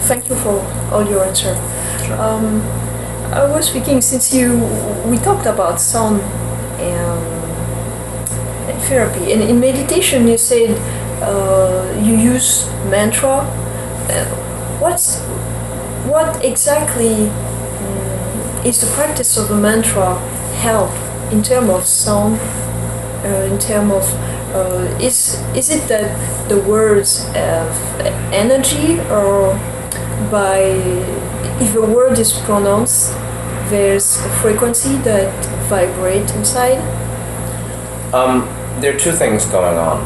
Thank you for all your answer. Sure. I was thinking, since we talked about sound and therapy, and in meditation you said you use mantra. What exactly is the practice of a mantra help in terms of sound? In terms of is it that the words have energy, or by if a word is pronounced, there's a frequency that vibrates inside? There are two things going on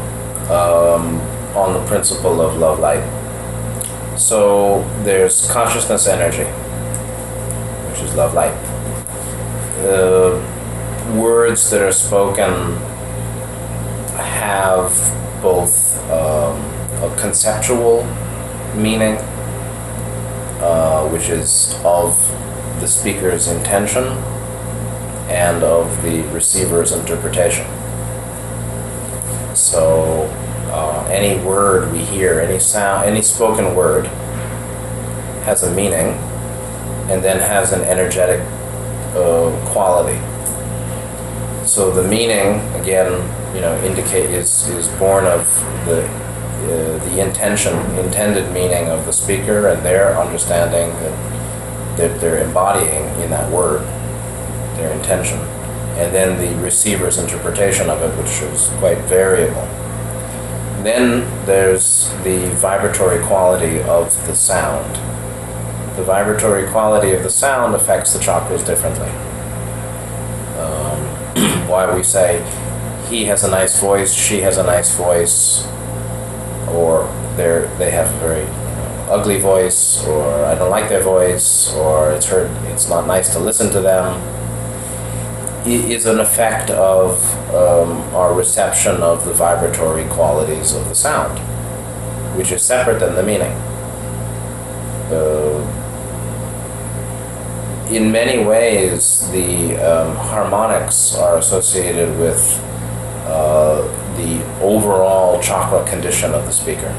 the principle of love light. So there's consciousness energy, which is love light. Words that are spoken have both a conceptual meaning, which is of the speaker's intention and of the receiver's interpretation. So any word we hear, any sound, any spoken word has a meaning and then has an energetic quality. So the meaning, again, is born of the intended meaning of the speaker and their understanding that they're embodying in that word, their intention, and then the receiver's interpretation of it, which is quite variable. Then there's the vibratory quality of the sound. The vibratory quality of the sound affects the chakras differently. Why we say he has a nice voice, she has a nice voice, or they have a very ugly voice, or I don't like their voice, or it's not nice to listen to them, is an effect of our reception of the vibratory qualities of the sound, which is separate than the meaning. In many ways, the harmonics are associated with the overall chakra condition of the speaker.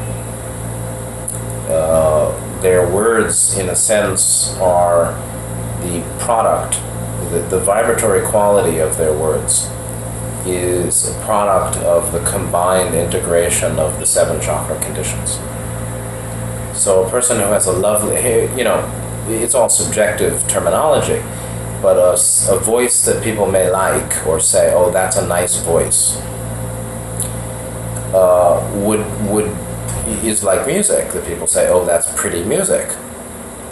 Their words, in a sense, are the product. The vibratory quality of their words is a product of the combined integration of the 7 chakra conditions. So a person who has a lovely, it's all subjective terminology, but a voice that people may like or say, oh, that's a nice voice, is like music, that people say, oh, that's pretty music.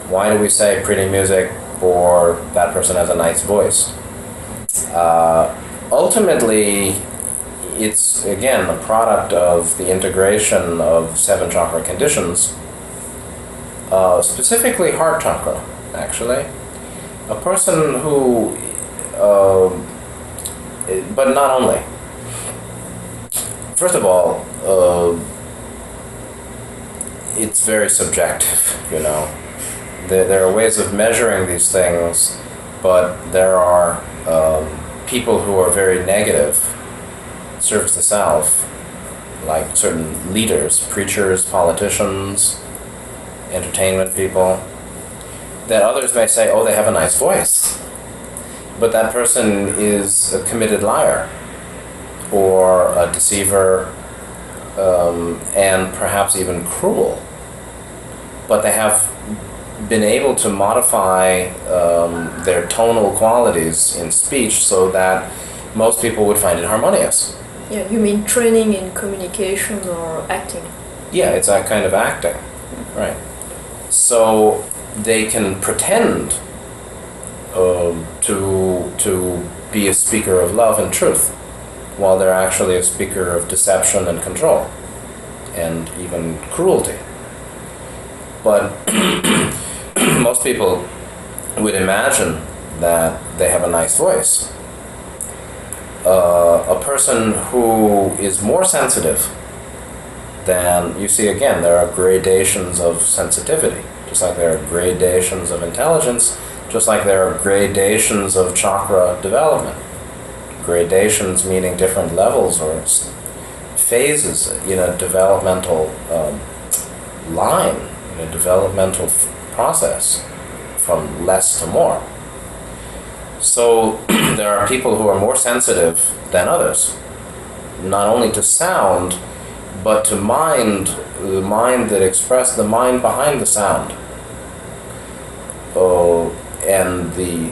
Why do we say pretty music, or that person has a nice voice? Ultimately, it's, again, a product of the integration of 7 chakra conditions, specifically heart chakra, actually. A person who, but not only. First of all, it's very subjective, There are ways of measuring these things, but there are people who are very negative, serves the self, like certain leaders, preachers, politicians, entertainment people, that others may say, oh, they have a nice voice. But that person is a committed liar, or a deceiver, and perhaps even cruel. But they have been able to modify their tonal qualities in speech so that most people would find it harmonious. Yeah, you mean training in communication or acting? Yeah, it's that kind of acting, right. So they can pretend to be a speaker of love and truth, while they're actually a speaker of deception and control, and even cruelty. But most people would imagine that they have a nice voice. A person who is more sensitive than, you see, again, there are gradations of sensitivity, just like there are gradations of intelligence, just like there are gradations of chakra development. Gradations meaning different levels or phases in a developmental line, a developmental process from less to more. So there are people who are more sensitive than others, not only to sound, but to mind, the mind that expresses the mind behind the sound. And the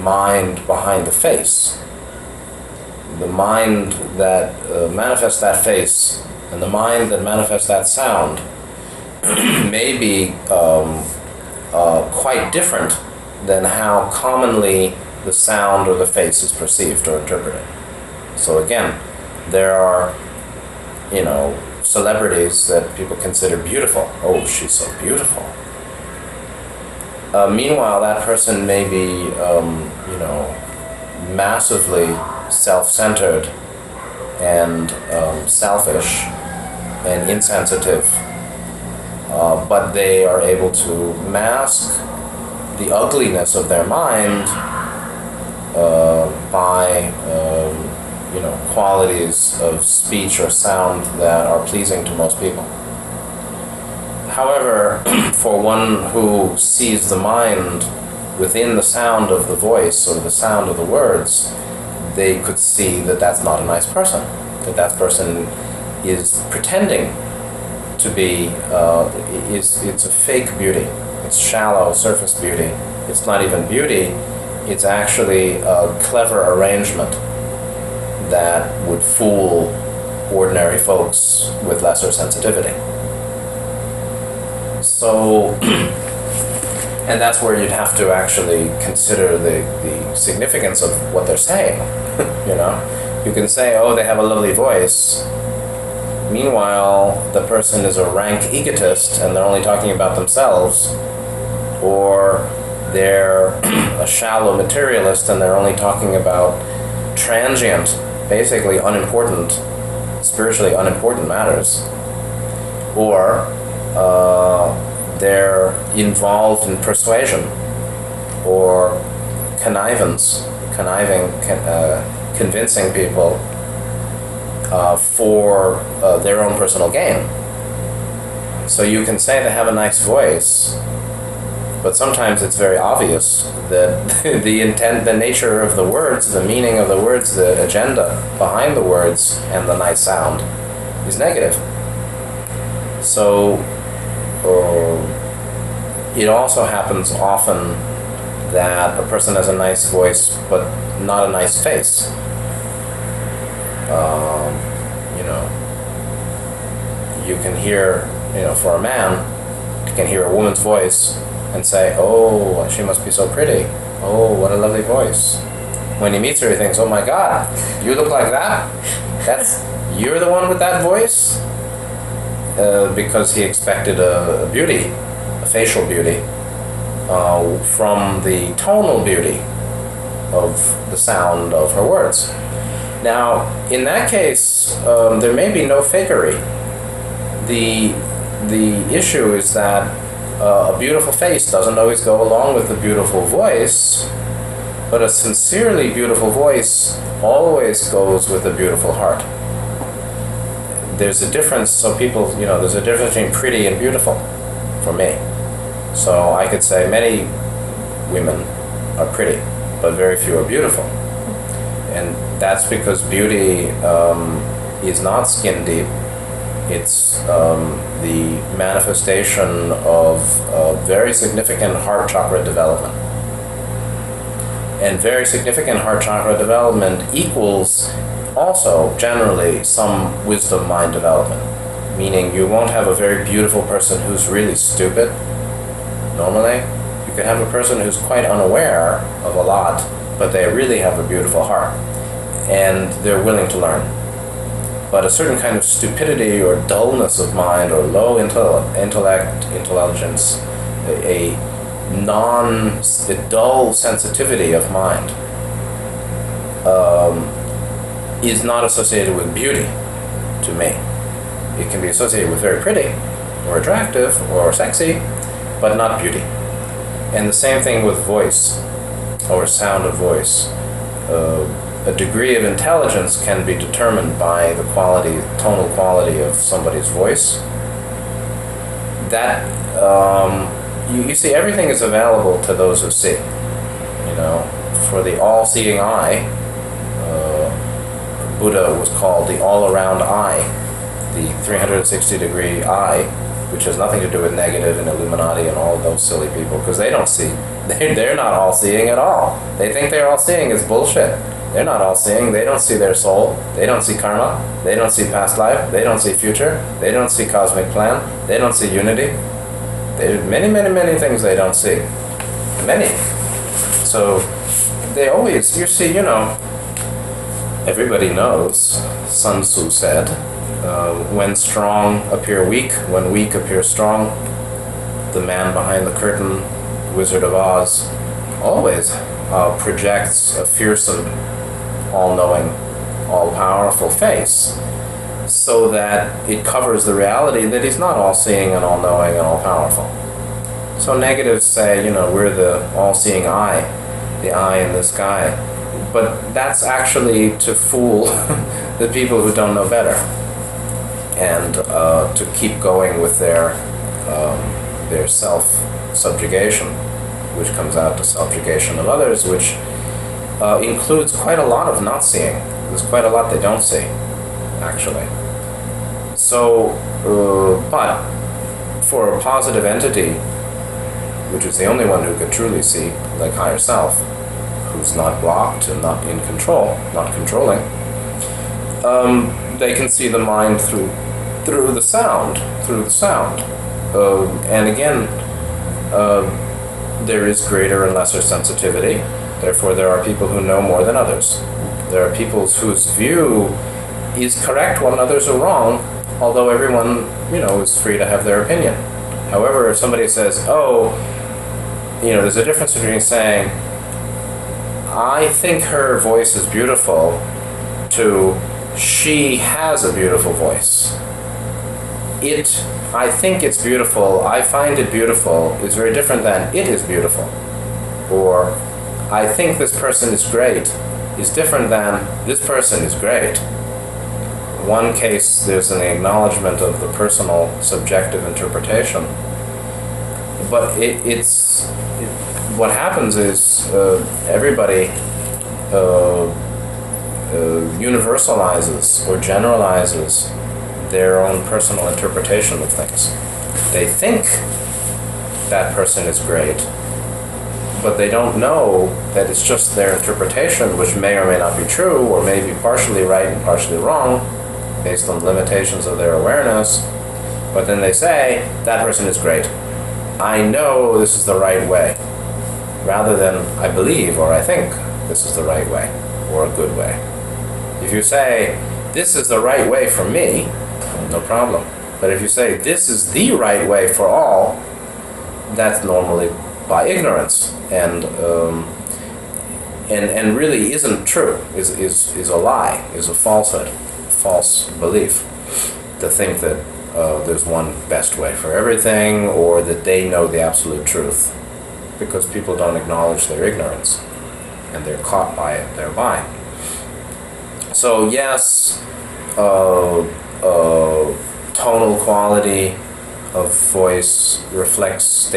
mind behind the face. The mind that manifests that face and the mind that manifests that sound may be quite different than how commonly the sound or the face is perceived or interpreted. So again, there are, celebrities that people consider beautiful. Oh, she's so beautiful. Meanwhile, that person may be, massively self-centered and selfish and insensitive, but they are able to mask the ugliness of their mind by qualities of speech or sound that are pleasing to most people. However, for one who sees the mind within the sound of the voice or the sound of the words, they could see that that's not a nice person, that person is pretending to be, it's a fake beauty. It's shallow surface beauty. It's not even beauty, it's actually a clever arrangement that would fool ordinary folks with lesser sensitivity. So, and that's where you'd have to actually consider the significance of what they're saying. You can say, oh, they have a lovely voice. Meanwhile, the person is a rank egotist and they're only talking about themselves. Or they're a shallow materialist and they're only talking about transient, basically unimportant, spiritually unimportant matters. Or they're involved in persuasion or convincing people for their own personal gain. So you can say they have a nice voice, but sometimes it's very obvious that the intent, the nature of the words, the meaning of the words, the agenda behind the words and the nice sound is negative. So it also happens often that a person has a nice voice but not a nice face. You can hear, for a man, you can hear a woman's voice and say, oh, she must be so pretty. Oh, what a lovely voice. When he meets her, he thinks, oh my God, you look like that? You're the one with that voice? Because he expected a beauty, a facial beauty, from the tonal beauty of the sound of her words. Now, in that case, there may be no fakery. The issue is that a beautiful face doesn't always go along with a beautiful voice, but a sincerely beautiful voice always goes with a beautiful heart. There's a difference, so people, there's a difference between pretty and beautiful for me. So I could say many women are pretty, but very few are beautiful. And that's because beauty is not skin deep. It's the manifestation of very significant heart chakra development. And very significant heart chakra development equals also generally some wisdom mind development. Meaning you won't have a very beautiful person who's really stupid. Normally, you can have a person who's quite unaware of a lot, but they really have a beautiful heart. And they're willing to learn. But a certain kind of stupidity or dullness of mind or low intelligence, a dull sensitivity of mind is not associated with beauty to me. It can be associated with very pretty or attractive or sexy, but not beauty. And the same thing with voice or sound of voice. A degree of intelligence can be determined by the tonal quality of somebody's voice. That you see, everything is available to those who see. You know, for the all-seeing eye, Buddha was called the all-around eye, the 360-degree eye, which has nothing to do with negative and Illuminati and all those silly people, because they don't see. They're not all-seeing at all. They think they're all-seeing is bullshit. They're not all-seeing. They don't see their soul. They don't see karma. They don't see past life. They don't see future. They don't see cosmic plan. They don't see unity. There's many, many, many things they don't see. Many. So they always, you see, you know, everybody knows, Sun Tzu said, when strong appear weak, when weak appear strong, the man behind the curtain, Wizard of Oz, always projects a fearsome, all-knowing, all-powerful face, so that it covers the reality that he's not all-seeing and all-knowing and all-powerful. So negatives say, you know, we're the all-seeing eye, the eye in the sky. But that's actually to fool the people who don't know better, and to keep going with their self-subjugation, which comes out to subjugation of others, which includes quite a lot of not seeing. There's quite a lot they don't see, actually. So, but for a positive entity, which is the only one who could truly see, like higher self, who's not blocked and not in control, not controlling, they can see the mind through the sound, and again, there is greater and lesser sensitivity. Therefore, there are people who know more than others. There are people whose view is correct when others are wrong, although everyone, you know, is free to have their opinion. However, if somebody says, oh, you know, there's a difference between saying, I think her voice is beautiful, to she has a beautiful voice. I think it's beautiful, I find it beautiful, is very different than it is beautiful. Or, I think this person is great, is different than this person is great. One case, there's an acknowledgement of the personal subjective interpretation. But what happens is everybody universalizes or generalizes their own personal interpretation of things. They think that person is great, but they don't know that it's just their interpretation, which may or may not be true, or may be partially right and partially wrong, based on limitations of their awareness. But then they say, that person is great. I know this is the right way, rather than I believe or I think this is the right way, or a good way. If you say, this is the right way for me, no problem. But if you say, this is the right way for all, that's normally by ignorance, and really isn't true, is a lie, is a falsehood, false belief, to think that there's one best way for everything, or that they know the absolute truth, because people don't acknowledge their ignorance, and they're caught by it thereby. So yes, tonal quality of voice reflects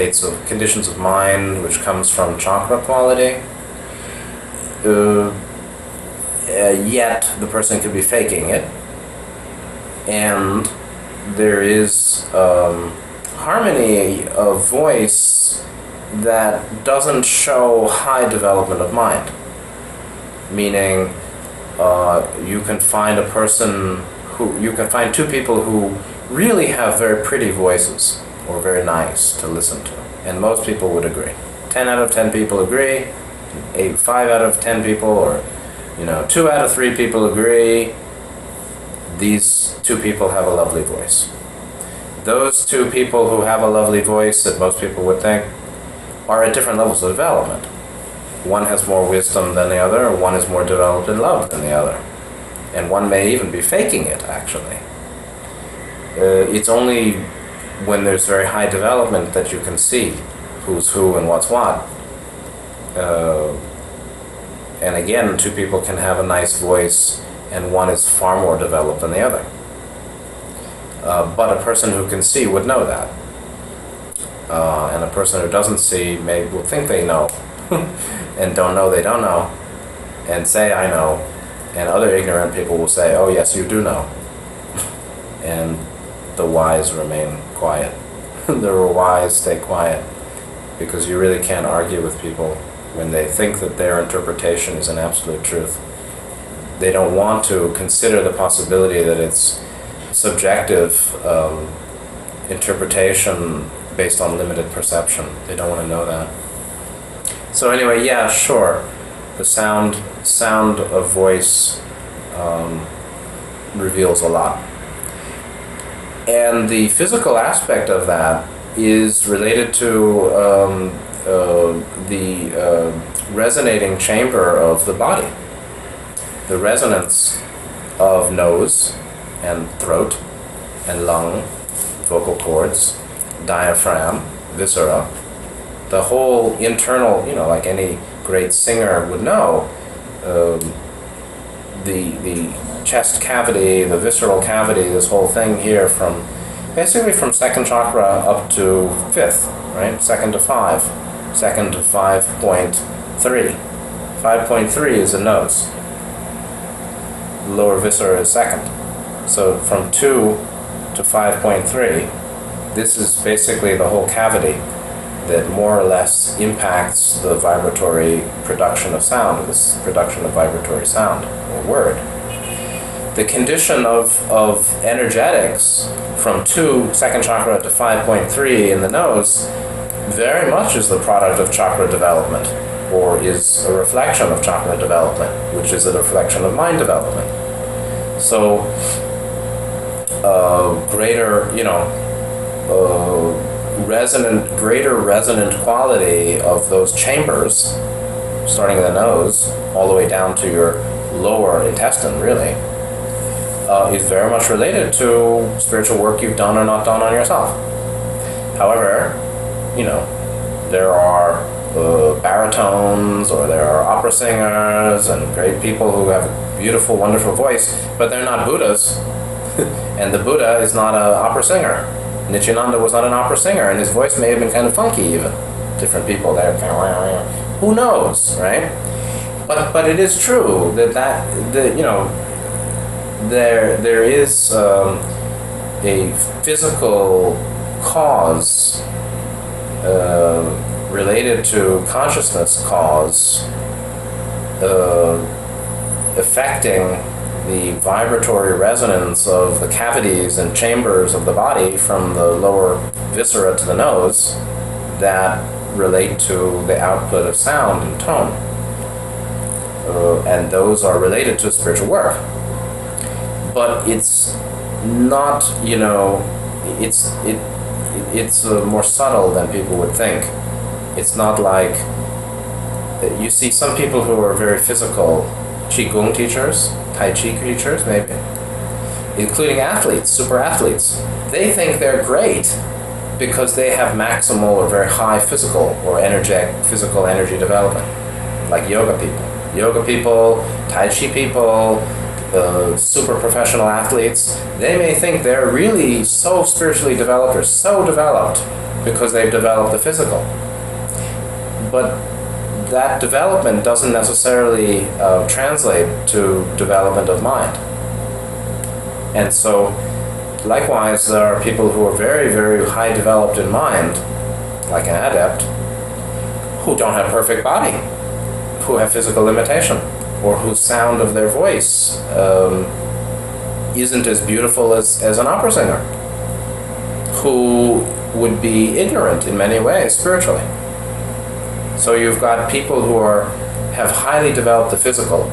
conditions of mind, which comes from chakra quality. Yet the person could be faking it, and there is harmony of voice that doesn't show high development of mind. Meaning, you can find two people who really have very pretty voices, or very nice to listen to, and most people would agree. 10 out of 10 people agree, 5 out of 10 people, or 2 out of 3 people agree. These two people have a lovely voice. Those two people who have a lovely voice that most people would think are at different levels of development. One has more wisdom than the other, or one is more developed in love than the other. And one may even be faking it, actually. It's only when there's very high development that you can see who's who and what's what. And again, two people can have a nice voice, and one is far more developed than the other. But a person who can see would know that. And a person who doesn't see will think they know, and don't know they don't know, and say I know, and other ignorant people will say, oh yes, you do know. And the wise remain quiet. The wise stay quiet, because you really can't argue with people when they think that their interpretation is an absolute truth. They don't want to consider the possibility that it's subjective interpretation based on limited perception. They don't want to know that. So anyway, yeah, sure, the sound of voice reveals a lot. And the physical aspect of that is related to the resonating chamber of the body. The resonance of nose and throat and lung, vocal cords, diaphragm, viscera, the whole internal, like any great singer would know, the chest cavity, the visceral cavity, this whole thing here basically from second chakra up to fifth, right? Second to 5, second to 5.3. 5.3 is the nose. The lower viscera is second. So from 2 to 5.3, this is basically the whole cavity that more or less impacts the vibratory production of sound, this production of vibratory sound or word. The condition of energetics from 2 second chakra to 5.3 in the nose very much is the product of chakra development, or is a reflection of chakra development, which is a reflection of mind development. So greater resonant quality of those chambers, starting in the nose all the way down to your lower intestine, really, is very much related to spiritual work you've done or not done on yourself. However, there are baritones, or there are opera singers and great people who have a beautiful, wonderful voice, but they're not Buddhas. And the Buddha is not an opera singer. Nityananda was not an opera singer, and his voice may have been kind of funky even. Different people there, who knows, right? But it is true that there is a physical cause related to consciousness cause affecting the vibratory resonance of the cavities and chambers of the body from the lower viscera to the nose that relate to the output of sound and tone. And those are related to spiritual work. But it's not, it's more subtle than people would think. It's not like, you see some people who are very physical, Qigong teachers, Tai Chi teachers maybe, including athletes, super athletes. They think they're great because they have maximal or very high physical energy development, like yoga people, Tai Chi people, super professional athletes. They may think they're really so spiritually developed or so developed because they've developed the physical. But that development doesn't necessarily translate to development of mind. And so, likewise, there are people who are very, very high developed in mind, like an adept, who don't have perfect body, who have physical limitation, or whose sound of their voice isn't as beautiful as an opera singer, who would be ignorant in many ways spiritually. So you've got people who have highly developed the physical,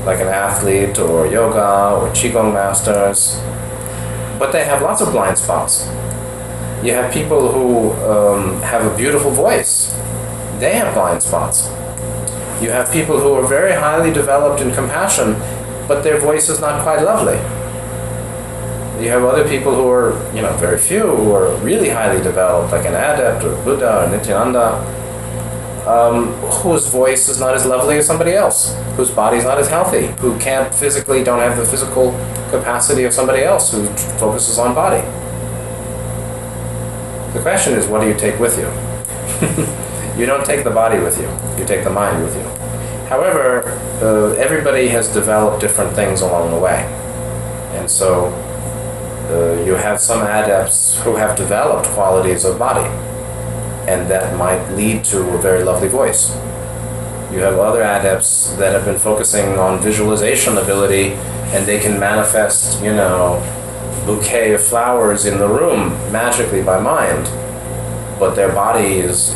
like an athlete or yoga or Qigong masters, but they have lots of blind spots. You have people who have a beautiful voice. They have blind spots. You have people who are very highly developed in compassion, but their voice is not quite lovely. You have other people who are, very few, who are really highly developed, like an adept or Buddha or Nityananda, whose voice is not as lovely as somebody else, whose body's not as healthy, who don't have the physical capacity of somebody else who focuses on body. The question is, what do you take with you? You don't take the body with you. You take the mind with you. However, everybody has developed different things along the way. And so you have some adepts who have developed qualities of body, and that might lead to a very lovely voice. You have other adepts that have been focusing on visualization ability, and they can manifest, bouquet of flowers in the room magically by mind, but their body is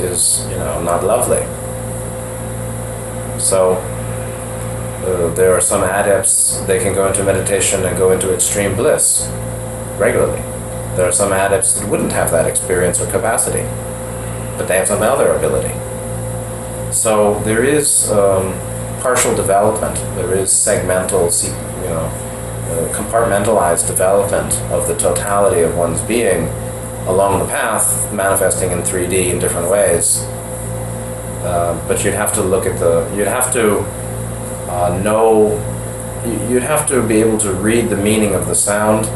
not lovely. So there are some adepts, they can go into meditation and go into extreme bliss regularly. There are some adepts that wouldn't have that experience or capacity, but they have some other ability. So there is partial development, there is segmental, compartmentalized development of the totality of one's being along the path, manifesting in 3D in different ways. But you'd have to you'd have to be able to read the meaning of the sound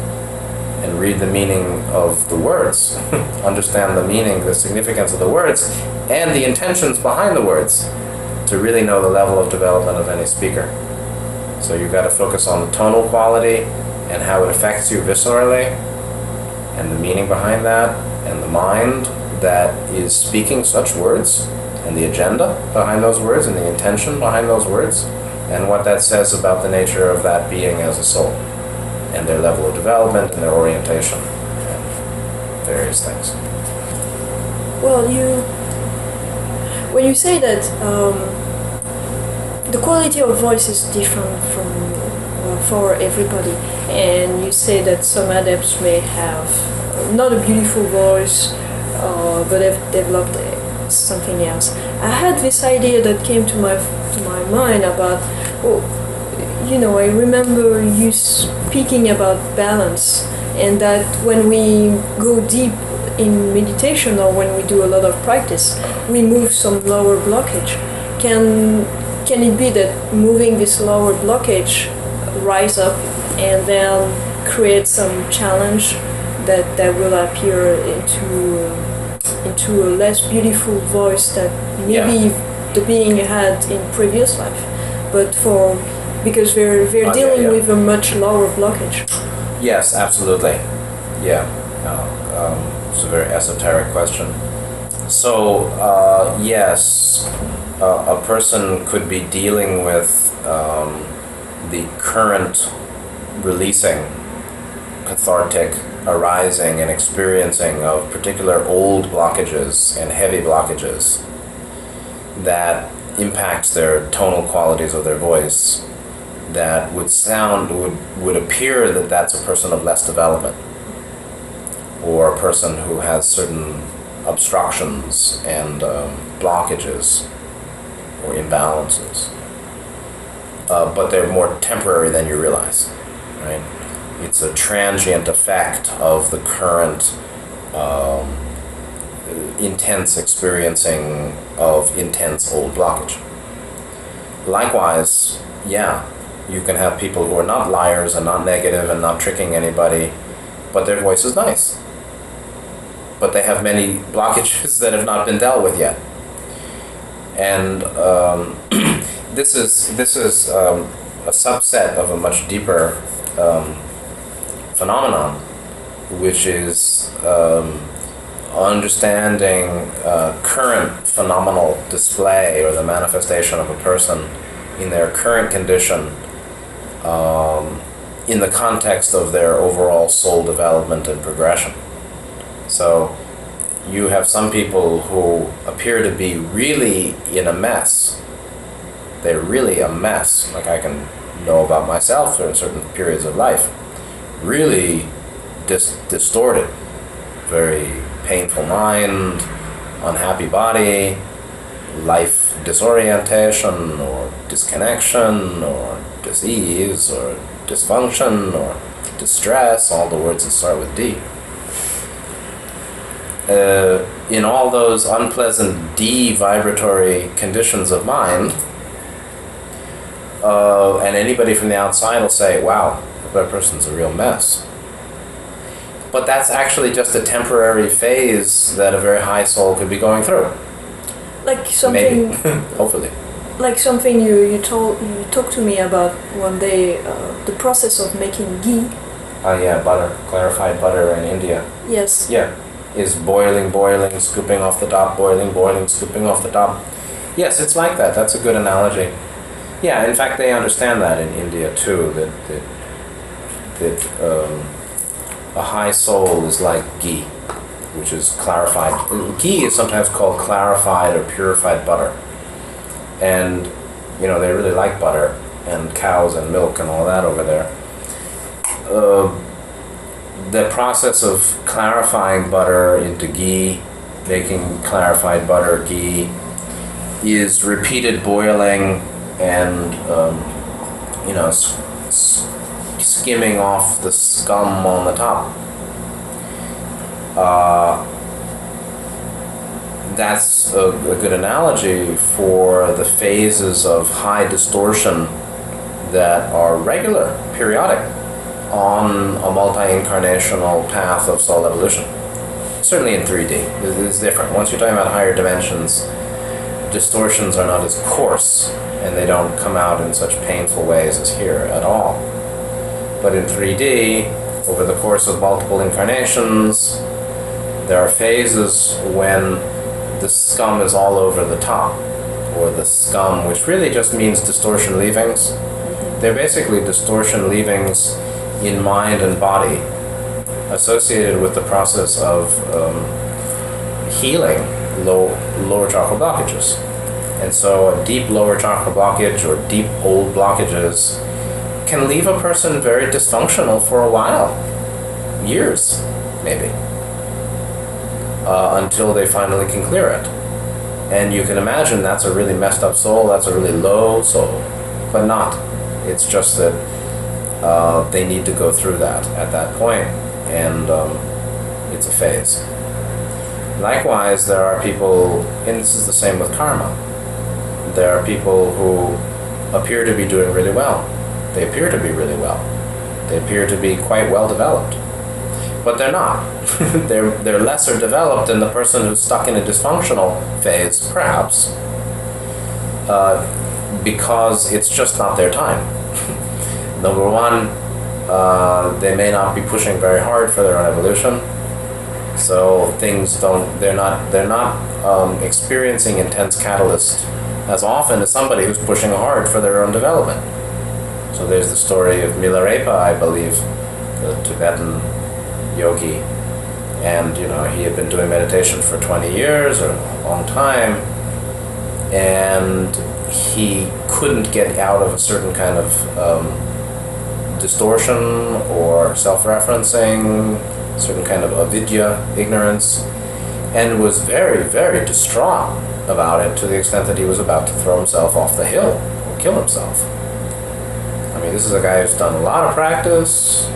and read the meaning of the words, understand the meaning, the significance of the words, and the intentions behind the words to really know the level of development of any speaker. So you've got to focus on the tonal quality and how it affects you viscerally, and the meaning behind that, and the mind that is speaking such words, and the agenda behind those words, and the intention behind those words, and what that says about the nature of that being as a soul, and their level of development, and their orientation, and various things. Well, when you say that the quality of voice is different for everybody, and you say that some adepts may have not a beautiful voice, but have developed something else. I had this idea that came to my mind about, I remember you speaking about balance, and that when we go deep in meditation or when we do a lot of practice, we move some lower blockage. Can it be that moving this lower blockage rise up and then create some challenge that will appear into a less beautiful voice that maybe the being had in previous life, but because we're dealing with a much lower blockage? Yes, absolutely. Yeah, it's a very esoteric question. So yes, a person could be dealing with the current releasing, cathartic arising and experiencing of particular old blockages and heavy blockages that impacts their tonal qualities of their voice, that would appear that that's a person of less development, or a person who has certain obstructions and blockages or imbalances. But they're more temporary than you realize, right? It's a transient effect of the current intense experiencing of intense old blockage. Likewise, you can have people who are not liars and not negative and not tricking anybody, but their voice is nice. But they have many blockages that have not been dealt with yet. And this is a subset of a much deeper phenomenon, which is understanding current phenomenal display or the manifestation of a person in their current condition in the context of their overall soul development and progression. So you have some people who appear to be really in a mess. They're really a mess, like I can know about myself in certain periods of life. Really distorted, very painful mind, unhappy body, life disorientation or disconnection or disease or dysfunction or distress, all the words that start with D. In all those unpleasant D vibratory conditions of mind, and anybody from the outside will say, wow, that person's a real mess. But that's actually just a temporary phase that a very high soul could be going through. Like something, Maybe, hopefully. like something you talked to me about one day, the process of making ghee. Yeah, butter, clarified butter in India. Yes. Yeah, is boiling, scooping off the top, boiling, scooping off the top. Yes, it's like that. That's a good analogy. Yeah, in fact, they understand that in India too. That a high soul is like ghee, which is clarified. Ghee is sometimes called clarified or purified butter, and they really like butter and cows and milk and all that over there. The process of clarifying butter into ghee, making clarified butter ghee, is repeated boiling and skimming off the scum on the top. That's a good analogy for the phases of high distortion that are regular, periodic, on a multi-incarnational path of soul evolution. Certainly in 3D, it's different. Once you're talking about higher dimensions, distortions are not as coarse, and they don't come out in such painful ways as here at all. But in 3D, over the course of multiple incarnations, there are phases when the scum is all over the top, or the scum, which really just means distortion leavings. They're basically distortion leavings in mind and body associated with the process of healing lower chakra blockages. And so a deep lower chakra blockage or deep old blockages can leave a person very dysfunctional for a while, years maybe, until they finally can clear it. And you can imagine that's a really messed up soul, that's a really low soul, but not. It's just that they need to go through that at that point, and it's a phase. Likewise, there are people, and this is the same with karma, there are people who appear to be doing really well. They appear to be really well. They appear to be quite well developed. But they're not. They're lesser developed than the person who's stuck in a dysfunctional phase, perhaps, because it's just not their time. Number one, they may not be pushing very hard for their own evolution, so they're not experiencing intense catalyst as often as somebody who's pushing hard for their own development. So there's the story of Milarepa, I believe, the Tibetan yogi, and he had been doing meditation for 20 years or a long time, and he couldn't get out of a certain kind of distortion or self-referencing, certain kind of avidya, ignorance, and was very, very distraught about it, to the extent that he was about to throw himself off the hill or kill himself. I mean, this is a guy who's done a lot of practice,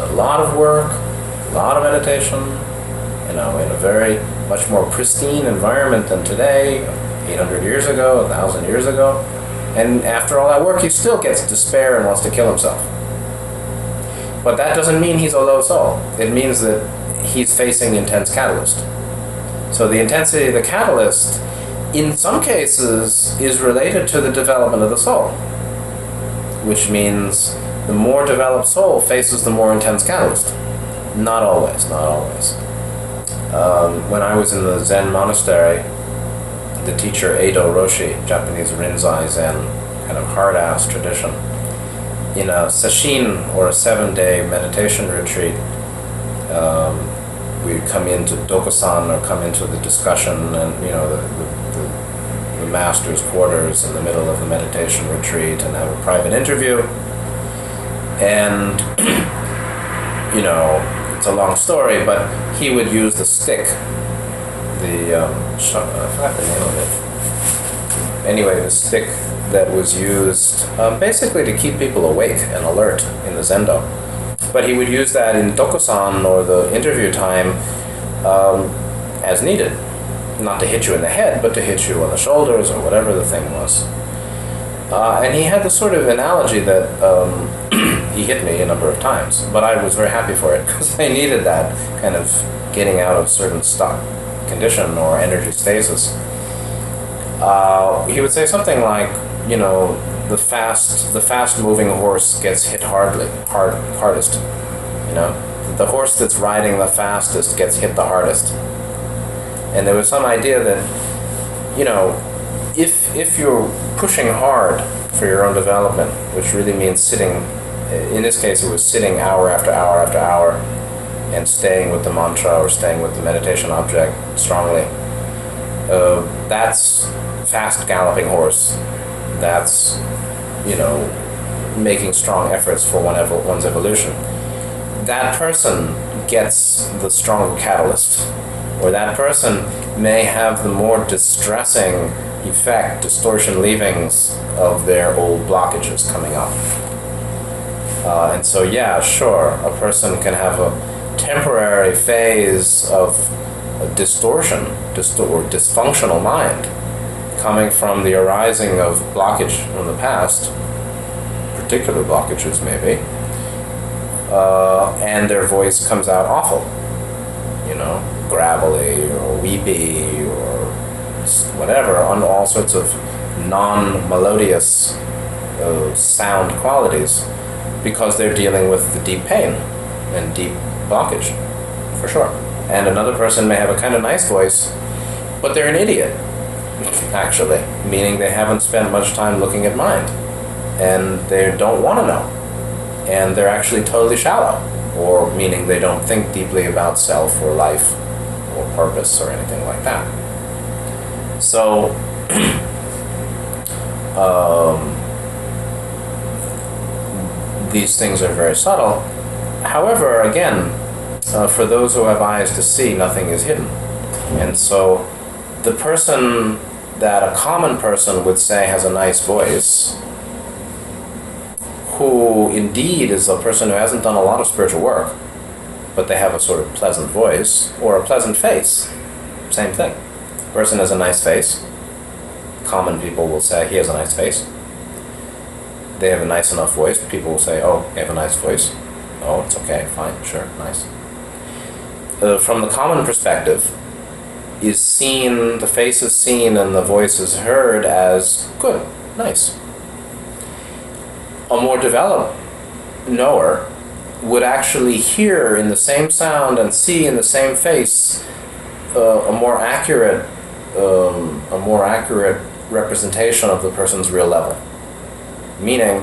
a lot of work, a lot of meditation, in a very much more pristine environment than today, 800 years ago, 1,000 years ago. And after all that work, he still gets despair and wants to kill himself. But that doesn't mean he's a low soul. It means that he's facing intense catalyst. So the intensity of the catalyst, in some cases, is related to the development of the soul, which means the more developed soul faces the more intense catalyst. Not always. When I was in the Zen monastery, the teacher Eido Roshi, Japanese Rinzai Zen, kind of hard-ass tradition, in a sesshin, or a 7-day meditation retreat, we'd come into Dokusan, or come into the discussion, and the master's quarters in the middle of the meditation retreat, and have a private interview. And it's a long story, but he would use the stick, I forgot the name of it. Anyway, the stick that was used basically to keep people awake and alert in the Zendo. But he would use that in Dokusan, or the interview time, as needed. Not to hit you in the head, but to hit you on the shoulders, or whatever the thing was. And he had this sort of analogy that he hit me a number of times, but I was very happy for it because I needed that kind of getting out of certain stuck condition or energy stasis. He would say something like, you know, the fast moving horse gets hit hardest. You know, the horse that's riding the fastest gets hit the hardest. And there was some idea that, you know, if you're pushing hard for your own development, which really means sitting, in this case it was sitting hour after hour after hour and staying with the mantra or staying with the meditation object strongly, that's fast galloping horse. That's, you know, making strong efforts for one's evolution. That person gets the stronger catalyst, or that person may have the more distressing effect, distortion leavings of their old blockages coming up. And so, yeah, sure, a person can have a temporary phase of a distortion or dysfunctional mind coming from the arising of blockage from the past, particular blockages maybe, and their voice comes out awful, you know, gravelly or weepy or whatever, on all sorts of non-melodious sound qualities, because they're dealing with the deep pain and deep blockage, for sure. And another person may have a kind of nice voice, but they're an idiot, actually, meaning they haven't spent much time looking at mind, and they don't want to know, and they're actually totally shallow, or meaning they don't think deeply about self or life or purpose or anything like that. So, these things are very subtle. However, again, for those who have eyes to see, nothing is hidden. And so the person that a common person would say has a nice voice, who indeed is a person who hasn't done a lot of spiritual work, but they have a sort of pleasant voice or a pleasant face, same thing. The person has a nice face. Common people will say he has a nice face. They have a nice enough voice. People will say, oh, they have a nice voice. Oh, it's okay, fine, sure, nice. From the common perspective, is seen, the face is seen and the voice is heard as good, nice. A more developed knower would actually hear in the same sound and see in the same face a more accurate representation of the person's real level. Meaning,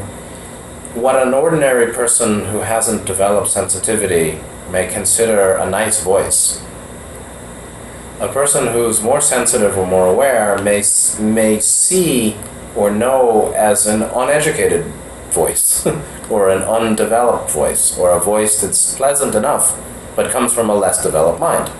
what an ordinary person who hasn't developed sensitivity may consider a nice voice, a person who's more sensitive or more aware may see or know as an uneducated voice, or an undeveloped voice, or a voice that's pleasant enough, but comes from a less developed mind.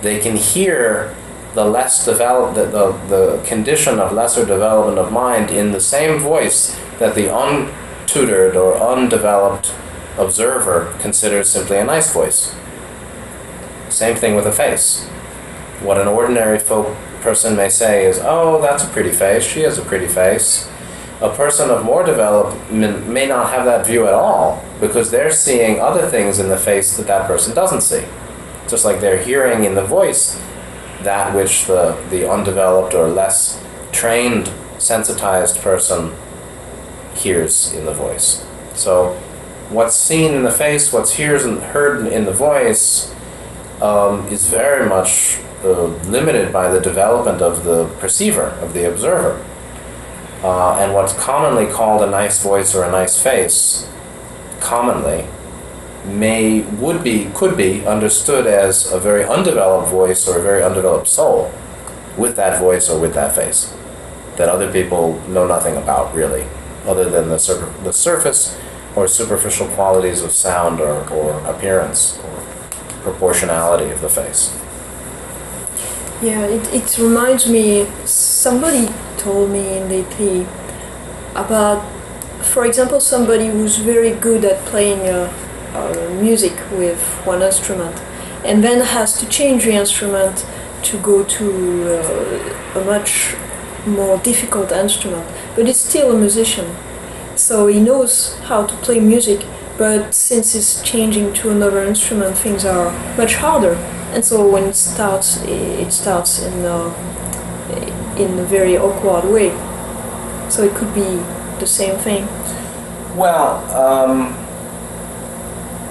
They can hear the less developed, the condition of lesser development of mind in the same voice that the untutored or undeveloped observer considers simply a nice voice. Same thing with a face. What an ordinary person may say is, oh, that's a pretty face, she has a pretty face. A person of more development may not have that view at all, because they're seeing other things in the face that that person doesn't see. Just like they're hearing in the voice that which the undeveloped or less trained, sensitized person hears in the voice. So what's seen in the face, what's heard in the voice, is very much limited by the development of the perceiver, of the observer. And what's commonly called a nice voice or a nice face, commonly, could be understood as a very undeveloped voice or a very undeveloped soul with that voice or with that face, that other people know nothing about, really, other than the surface or superficial qualities of sound or appearance or proportionality of the face. Yeah, it reminds me, somebody told me lately about, for example, somebody who's very good at playing music with one instrument and then has to change the instrument to go to a much more difficult instrument, but is still a musician. So he knows how to play music, but since he's changing to another instrument, things are much harder. And so when it starts in a very awkward way. So it could be the same thing. Well,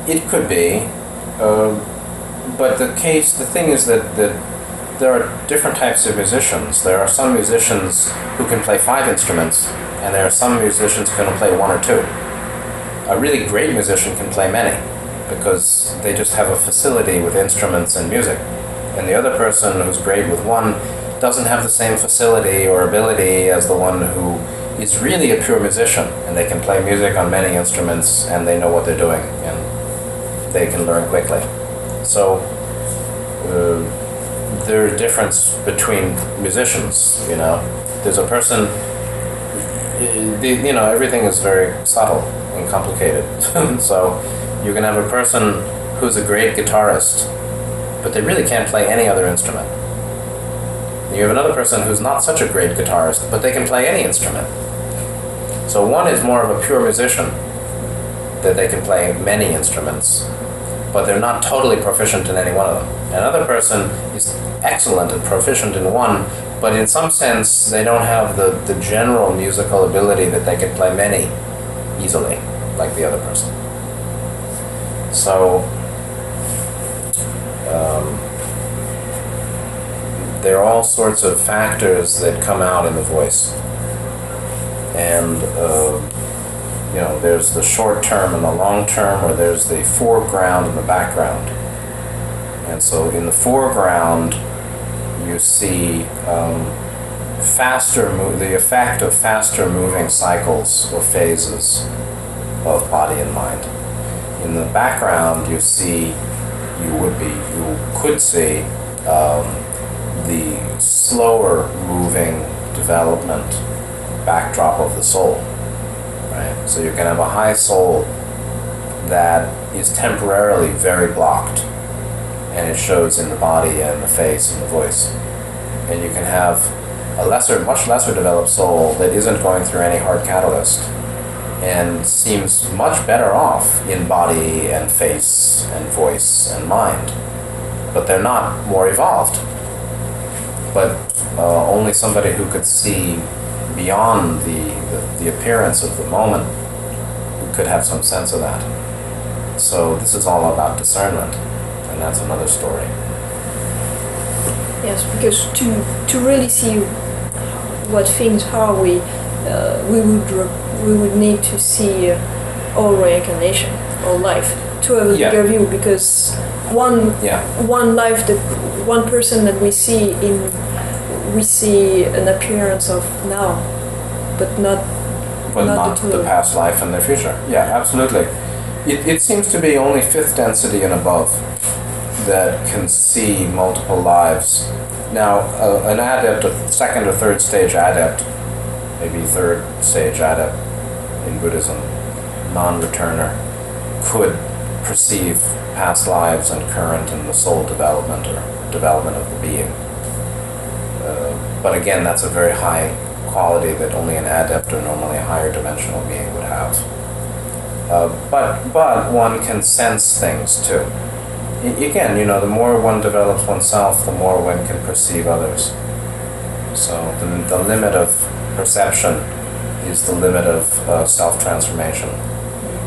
it could be, but the thing is that there are different types of musicians. There are some musicians who can play 5 instruments, and there are some musicians who can play 1 or 2. A really great musician can play many, because they just have a facility with instruments and music. And the other person who's great with 1 doesn't have the same facility or ability as the one who is really a pure musician, and they can play music on many instruments, and they know what they're doing, and they can learn quickly. So there's a difference between musicians, you know. There's a person, you know, everything is very subtle and complicated. So you can have a person who's a great guitarist, but they really can't play any other instrument. You have another person who's not such a great guitarist, but they can play any instrument. So one is more of a pure musician, that they can play many instruments, but they're not totally proficient in any one of them. Another person is excellent and proficient in one, but in some sense they don't have the general musical ability that they can play many easily, like the other person. So there are all sorts of factors that come out in the voice. And you know, there's the short term and the long term, or there's the foreground and the background. And so in the foreground, you see the effect of faster moving cycles or phases of body and mind. In the background, you could see the slower moving development backdrop of the soul, right? So you can have a high soul that is temporarily very blocked, and it shows in the body and the face and the voice. And you can have a much lesser developed soul that isn't going through any hard catalyst and seems much better off in body and face and voice and mind, but they're not more evolved. But only somebody who could see beyond the appearance of the moment who could have some sense of that. So this is all about discernment, and that's another story. Yes, because to really see what things are, we would need to see all reincarnation, all life, to have a bigger view. Because one life, that one person that we see an appearance of now, but not the past life and the future. Yeah, absolutely. It seems to be only 5th density and above that can see multiple lives. Now, an adept, a 2nd or 3rd stage adept, maybe 3rd stage adept in Buddhism, non-returner, could perceive past lives and current and the soul development or development of the being. But again, that's a very high quality that only an adept or normally a higher dimensional being would have. But one can sense things too. Again, you know, the more one develops oneself, the more one can perceive others. So the limit of perception is the limit of self-transformation.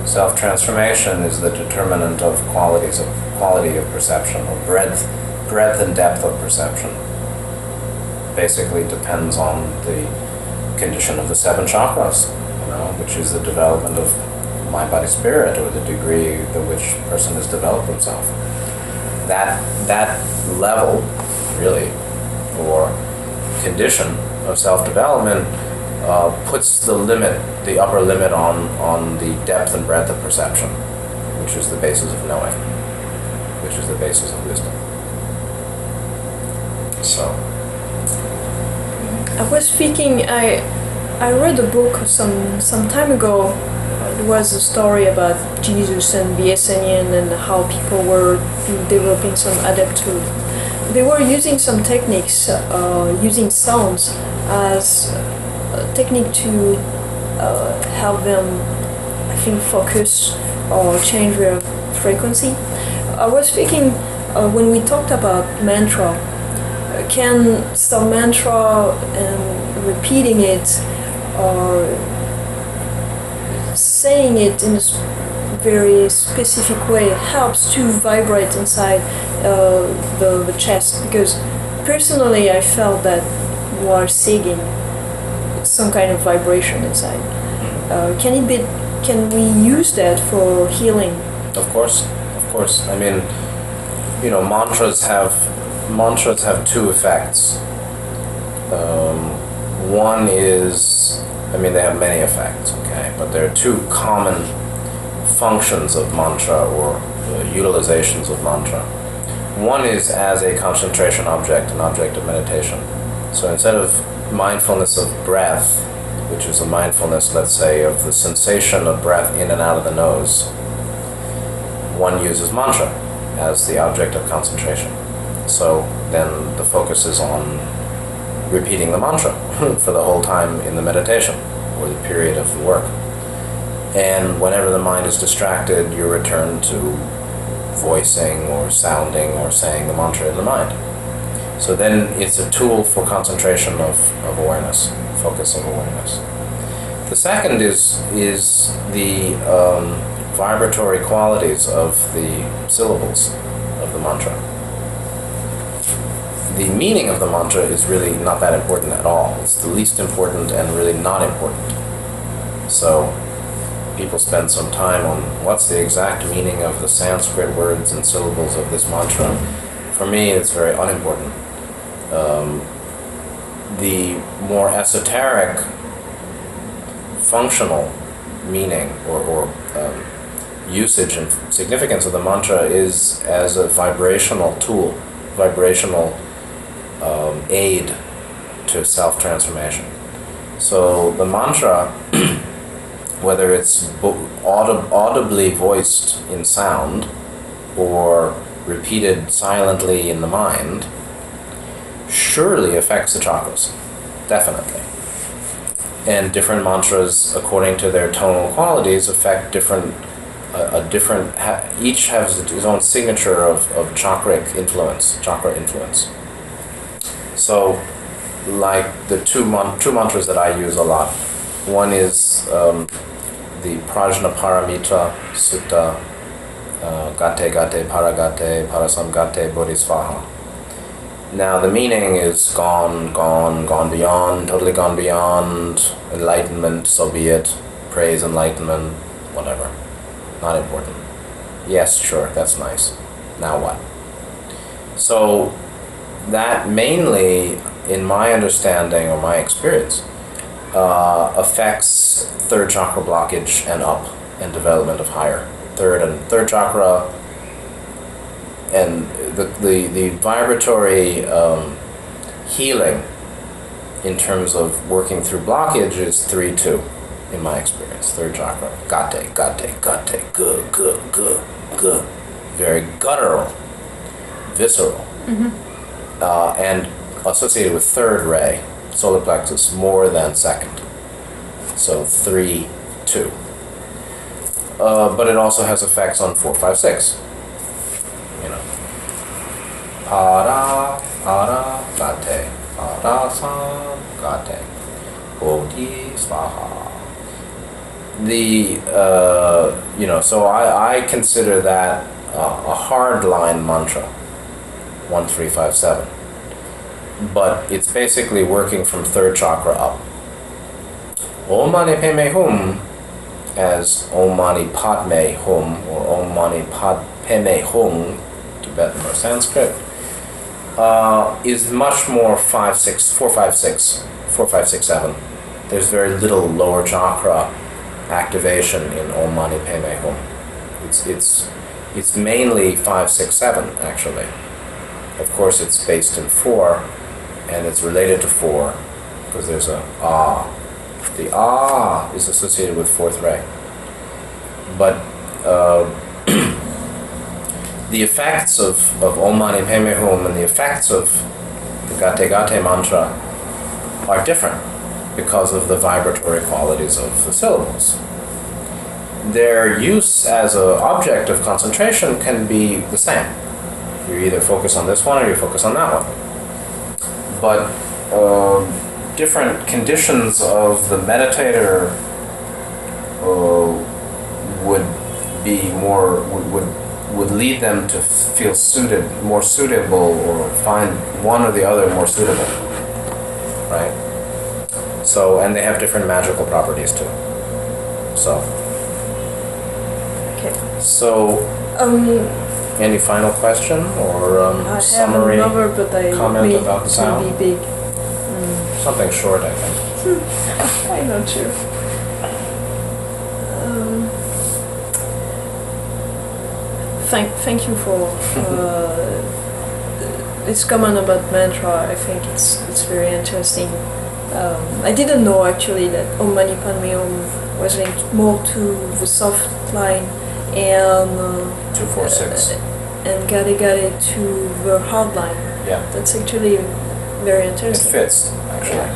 Self-transformation is the determinant of quality of perception, or breadth and depth of perception. Basically depends on the condition of the 7 chakras, you know, which is the development of mind, body, spirit, or the degree to which a person has developed himself. That level, really, or condition of self-development puts the upper limit on the depth and breadth of perception, which is the basis of knowing, which is the basis of wisdom. So I was thinking, I read a book some time ago. It was a story about Jesus and the Essenian and how people were developing some adaptive. They were using some techniques, using sounds as a technique to help them, I think, focus or change their frequency. I was thinking when we talked about mantra, can some mantra and repeating it or saying it in a very specific way helps to vibrate inside the chest? Because personally I felt that while singing some kind of vibration inside. Can we use that for healing? Of course. I mean, mantras have two effects. One is, they have many effects, okay, but there are two common functions of mantra or utilizations of mantra. One is as a concentration object, an object of meditation. So instead of mindfulness of breath, which is a mindfulness, let's say, of the sensation of breath in and out of the nose, one uses mantra as the object of concentration. So then the focus is on repeating the mantra for the whole time in the meditation or the period of the work. And whenever the mind is distracted, you return to voicing or sounding or saying the mantra in the mind. So then it's a tool for concentration of awareness, focus of awareness. The second is the vibratory qualities of the syllables of the mantra. The meaning of the mantra is really not that important at all. It's the least important and really not important. So people spend some time on what's the exact meaning of the Sanskrit words and syllables of this mantra. For me, it's very unimportant. The more esoteric, functional meaning or usage and significance of the mantra is as a vibrational tool, vibrational aid to self-transformation. So the mantra, whether it's audibly voiced in sound or repeated silently in the mind, surely affects the chakras, definitely. And different mantras, according to their tonal qualities, affect each has its own signature of chakra influence. So, like the two mantras that I use a lot, one is the Prajnaparamita Sutta, Gate Gate Paragate Parasamgate Bodhisvaha. Now the meaning is gone beyond, totally gone beyond, enlightenment, so be it, praise enlightenment, whatever. Not important. Yes, sure, that's nice. Now what? So that mainly, in my understanding or my experience, affects third chakra blockage and up and development of higher third chakra. And the vibratory healing in terms of working through blockage is 3-2 in my experience. Third chakra, gate, gu. Very guttural, visceral, and associated with third ray, solar plexus, more than second. So 3-2. But it also has effects on 4-5-6. Para, gate, parasam, gate, bodhisvaha. So I consider that a hard line mantra, 1-3-5-7. But it's basically working from third chakra up. Om Mani Padme Hum, as Om Mani Padme Hum or Om Mani Padme Hum, Tibetan or Sanskrit, is much more 4-5-6-7. There's very little lower chakra activation in Om Mani Padme Hum. It's mainly 5-6-7 actually. Of course, it's based in 4, and it's related to 4 because there's a ah. The ah is associated with fourth ray. But the effects of Om Mani Padme Hum and the effects of the Gate Gate mantra are different. because of the vibratory qualities of the syllables. Their use as an object of concentration can be the same. You either focus on this one or you focus on that one. But different conditions of the meditator would be more would lead them to feel more suitable, or find one or the other more suitable, right? So, and they have different magical properties too. So. Okay. So. Any final question or summary? I have another, but comment about the sound? It will be big. Something short, I think. I'm not sure. Thank you for this comment about mantra. I think it's very interesting. I didn't know actually that Om Mani Padme Hum was linked more to the soft line and 246 and Gade Gade to the hard line. Yeah. That's actually very It interesting. fits, actually.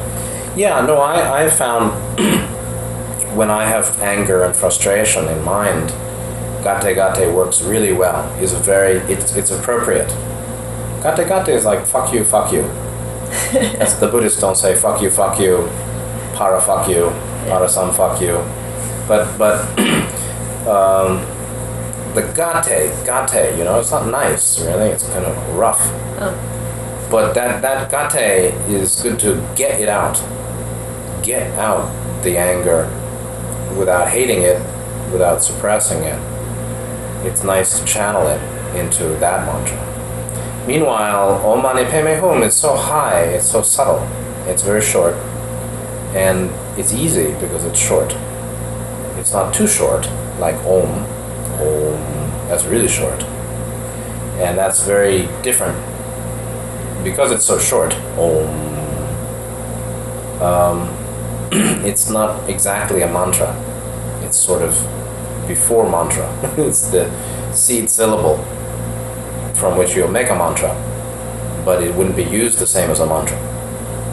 Yeah, no, I found when I have anger and frustration in mind, Gate Gate works really well. It's appropriate. Gate Gate is like fuck you, fuck you. As the Buddhists don't say fuck you, para fuck you, para some fuck you. But the gate, you know, it's not nice really. It's kind of rough. Oh. But that gate is good to get it out. Get out the anger without hating it, without suppressing it. It's nice to channel it into that mantra. Meanwhile, Om Mani Padme Hum is so high, it's so subtle, it's very short, and it's easy because it's short. It's not too short, like Om. Om, that's really short. And that's very different. Because it's so short, Om, it's not exactly a mantra. It's sort of before mantra. It's the seed syllable from which you'll make a mantra, but it wouldn't be used the same as a mantra.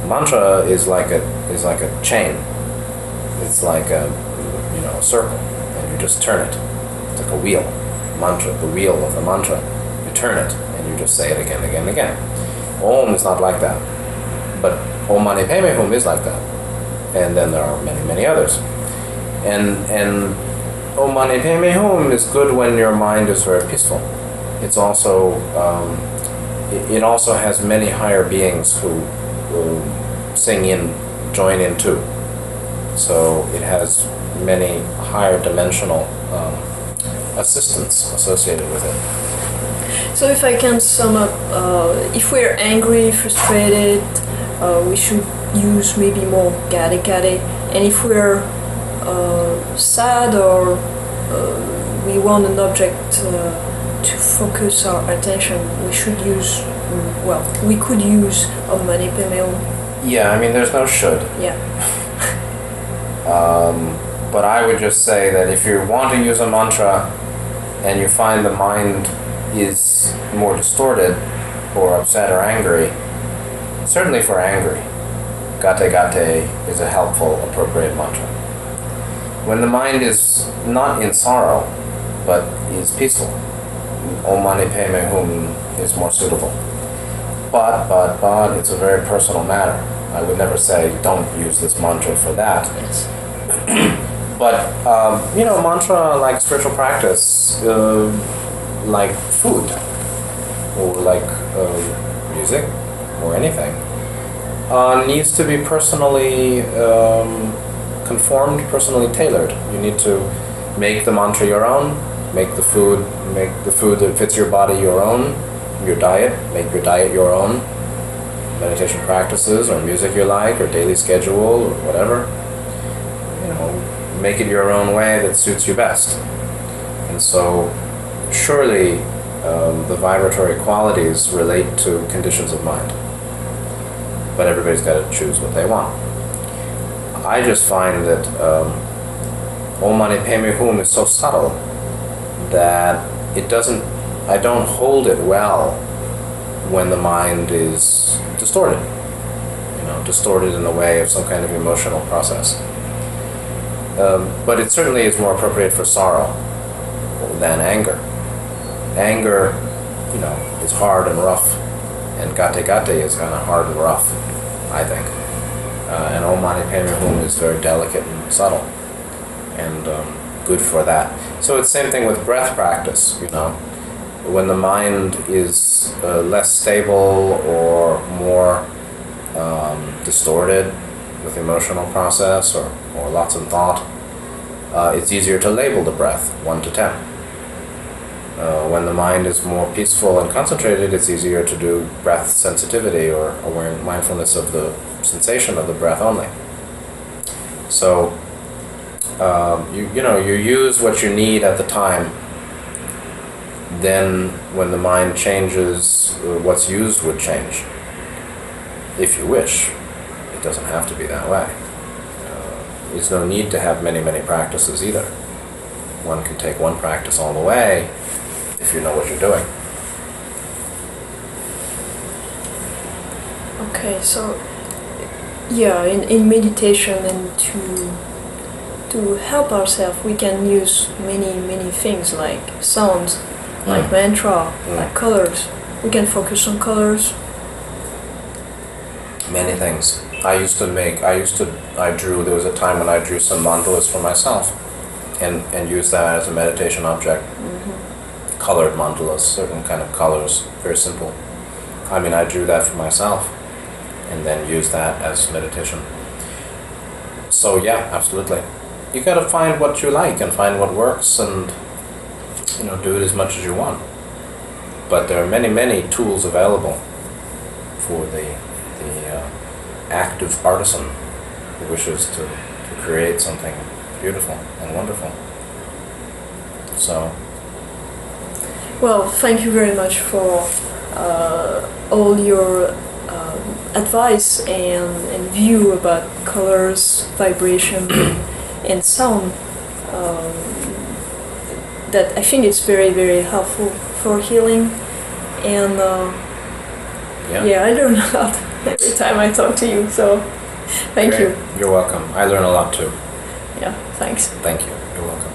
Mantra is like a chain. It's like a circle, and you just turn it. It's like a wheel. Mantra, the wheel of the mantra. You turn it, and you just say it again, again, again. Om is not like that, but Om Mani Padme Hum is like that, and then there are many, many others. And Om Mani Padme Hum is good when your mind is very peaceful. It's also it also has many higher beings who join in too. So it has many higher dimensional assistants associated with it. So if I can sum up, if we're angry, frustrated, we should use maybe more Gade Gade, and if we're sad or we want an object to focus our attention, we should use, we could use Om Mani Padme Hum. Yeah, I mean, there's no should. Yeah. But I would just say that if you want to use a mantra and you find the mind is more distorted or upset or angry, certainly for angry, Gate Gate is a helpful, appropriate mantra. When the mind is not in sorrow, but is peaceful, Om Mani Padme Hum is more suitable. But, it's a very personal matter. I would never say, don't use this mantra for that. Yes. But, mantra like spiritual practice, like food, or like music, or anything, needs to be personally conformed, personally tailored. You need to make the mantra your own, make the food that fits your body your own, your diet, make your diet your own, meditation practices, or music you like, or daily schedule, or whatever. Make it your own way that suits you best. And so, surely, the vibratory qualities relate to conditions of mind. But everybody's got to choose what they want. I just find that Om Mani Padme Hum is so subtle that I don't hold it well when the mind is distorted. distorted in the way of some kind of emotional process. But it certainly is more appropriate for sorrow than anger. Anger, is hard and rough, and gate is kind of hard and rough, I think. And Om Mani Padme Hum is very delicate and subtle, and good for that. So it's the same thing with breath practice, When the mind is less stable or more distorted with emotional process or lots of thought, it's easier to label the breath 1 to 10. When the mind is more peaceful and concentrated, it's easier to do breath sensitivity or mindfulness of the sensation of the breath only. So you use what you need at the time. Then when the mind changes, what's used would change. If you wish. It doesn't have to be that way. There's no need to have many practices either. One can take one practice all the way if you know what you're doing. Okay, so in meditation and to help ourselves, we can use many things like sounds, like mantra, like colors. We can focus on colors. Many things. I drew, there was a time when I drew some mandalas for myself and used that as a meditation object. Colored mandalas, certain kind of colors, very simple. I drew that for myself and then used that as meditation. So yeah, absolutely. You gotta find what you like and find what works and do it as much as you want. But there are many tools available for the active artisan who wishes to create something beautiful and wonderful. So, well, thank you very much for all your advice and view about colors, vibration, and sound. That I think it's very helpful for healing, and I learn a lot every time I talk to you. So, thank you. You're welcome. I learn a lot too. Yeah, thanks. Thank you. You're welcome.